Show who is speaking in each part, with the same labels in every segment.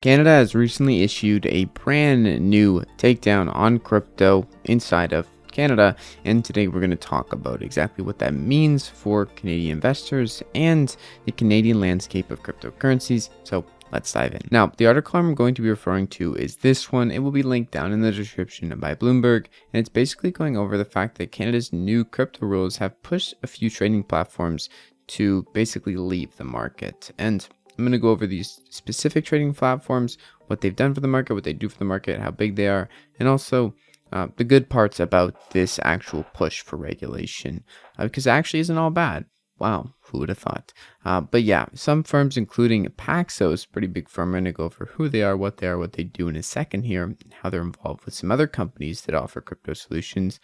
Speaker 1: Canada has recently issued a brand new takedown on crypto inside of Canada, and today we're going to talk about exactly what that means for Canadian investors and the Canadian landscape of cryptocurrencies. So let's dive in. Now, the article I'm going to be referring to is this one. It will be linked down in the description by Bloomberg, and it's basically going over the fact that Canada's new crypto rules have pushed a few trading platforms to basically leave the market. And I'm going to go over these specific trading platforms, what they've done for the market, what they do for the market, how big they are, and also the good parts about this actual push for regulation, because it actually isn't all bad. Wow, who would have thought? But yeah, some firms, including Paxos, pretty big firm, I'm going to go over who they are, what they do in a second here, and how they're involved with some other companies that offer crypto solutions,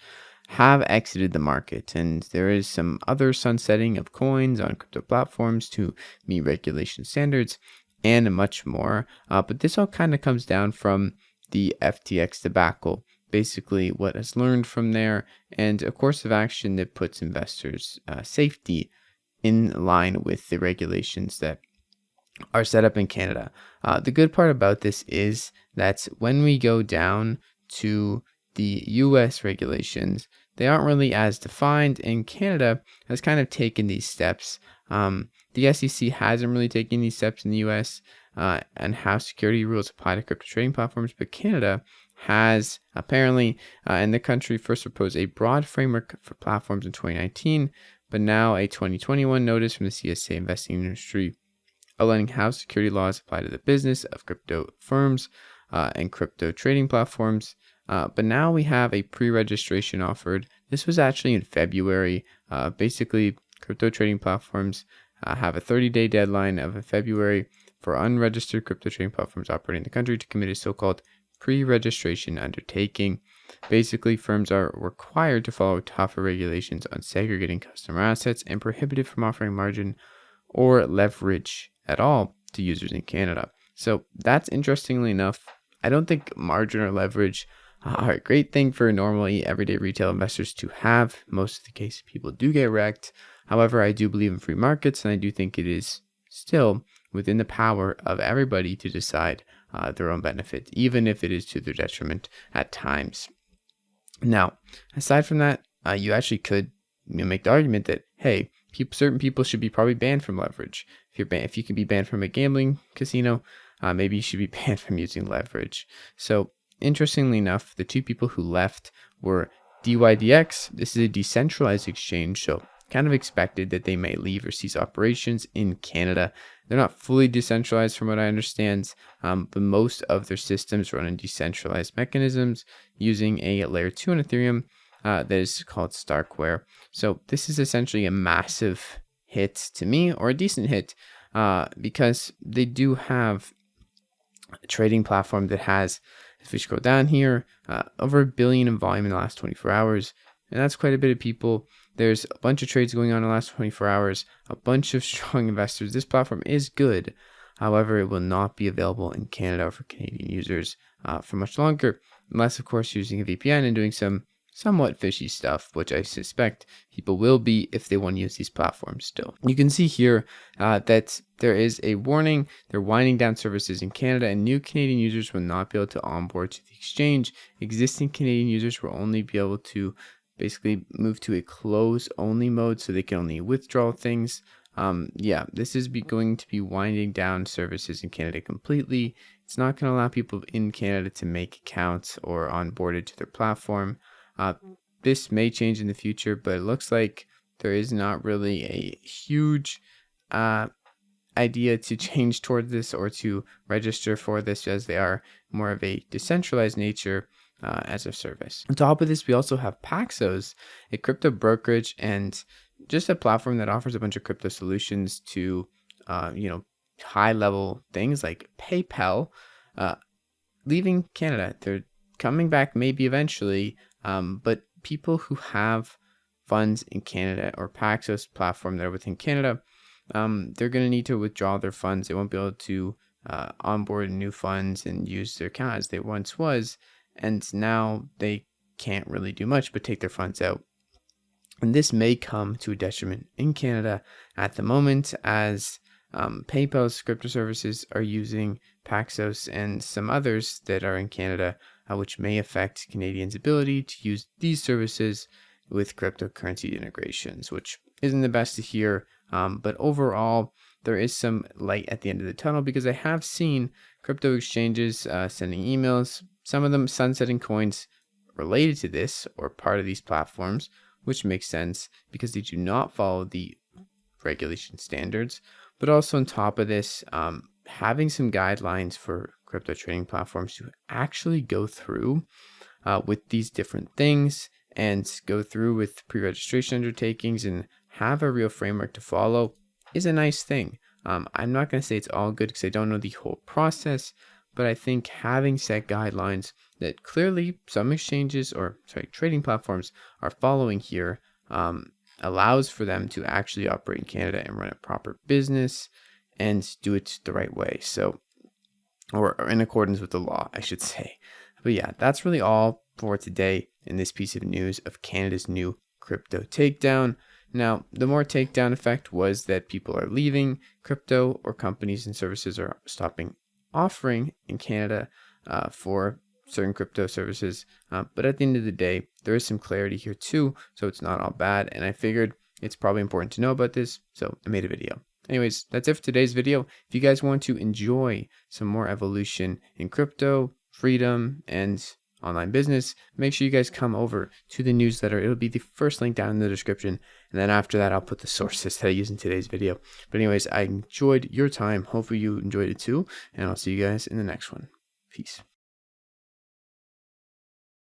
Speaker 1: have exited the market, and there is some other sunsetting of coins on crypto platforms to meet regulation standards and much more. But this all kind of comes down from the FTX debacle, basically what has learned from there, and a course of action that puts investors' safety in line with the regulations that are set up in Canada. The good part about this is that when we go down to the US regulations, they aren't really as defined, and Canada has kind of taken these steps. The SEC hasn't really taken these steps in the US and how security rules apply to crypto trading platforms, but Canada has apparently, in the country, first proposed a broad framework for platforms in 2019, but now a 2021 notice from the CSA investing industry outlining how security laws apply to the business of crypto firms and crypto trading platforms. But now we have a pre-registration offered. This was actually in February. Basically, crypto trading platforms have a 30-day deadline of February for unregistered crypto trading platforms operating in the country to commit a so-called pre-registration undertaking. Basically, firms are required to follow tougher regulations on segregating customer assets and prohibited from offering margin or leverage at all to users in Canada. So that's interestingly enough. I don't think margin or leverage are a great thing for normally everyday retail investors to have. Most of the cases, people do get wrecked. However, I do believe in free markets, and I do think it is still within the power of everybody to decide their own benefit, even if it is to their detriment at times. Now, aside from that, you actually could make the argument that, hey, certain people should be probably banned from leverage. If you can be banned from a gambling casino, maybe you should be banned from using leverage. So interestingly enough, the two people who left were DYDX. This is a decentralized exchange, so kind of expected that they may leave or cease operations in Canada. They're not fully decentralized from what I understand, but most of their systems run on decentralized mechanisms using a layer 2 on Ethereum that is called Starkware. So this is essentially a massive hit to me, or a decent hit, because they do have a trading platform that has, if we scroll down here, over $1 billion in volume in the last 24 hours. And that's quite a bit of people. There's a bunch of trades going on in the last 24 hours, a bunch of strong investors. This platform is good. However, it will not be available in Canada for Canadian users for much longer, unless, of course, using a VPN and doing some somewhat fishy stuff, which I suspect people will be if they want to use these platforms still. You can see here that there is a warning. They're winding down services in Canada, and new Canadian users will not be able to onboard to the exchange. Existing Canadian users will only be able to basically move to a close-only mode, so they can only withdraw things. This is going to be winding down services in Canada completely. It's not going to allow people in Canada to make accounts or onboarded to their platform. This may change in the future, but it looks like there is not really a huge idea to change toward this or to register for this, as they are more of a decentralized nature as a service. On top of this, we also have Paxos, a crypto brokerage and just a platform that offers a bunch of crypto solutions to high level things like PayPal, leaving Canada. They're coming back maybe eventually, but people who have funds in Canada or Paxos platform that are within Canada, they're going to need to withdraw their funds. They won't be able to onboard new funds and use their account as they once was, and now they can't really do much but take their funds out. And this may come to a detriment in Canada at the moment, as PayPal's crypto services are using Paxos and some others that are in Canada, which may affect Canadians' ability to use these services with cryptocurrency integrations, which isn't the best to hear. But overall, there is some light at the end of the tunnel because I have seen crypto exchanges sending emails, some of them sunsetting coins related to this or part of these platforms, which makes sense because they do not follow the regulation standards. But also on top of this, having some guidelines for crypto trading platforms to actually go through with these different things and go through with pre-registration undertakings and have a real framework to follow is a nice thing. I'm not going to say it's all good because I don't know the whole process, but I think having set guidelines that clearly some exchanges or trading platforms are following here allows for them to actually operate in Canada and run a proper business and do it the right way. So, or in accordance with the law, I should say. But yeah, that's really all for today in this piece of news of Canada's new crypto takedown. Now, the more takedown effect was that people are leaving crypto or companies and services are stopping offering in Canada for certain crypto services. But at the end of the day, there is some clarity here too, so it's not all bad. And I figured it's probably important to know about this, so I made a video. Anyways, that's it for today's video. If you guys want to enjoy some more evolution in crypto, freedom, and online business, make sure you guys come over to the newsletter. It'll be the first link down in the description. And then after that, I'll put the sources that I use in today's video. But anyways, I enjoyed your time. Hopefully you enjoyed it too. And I'll see you guys in the next one. Peace.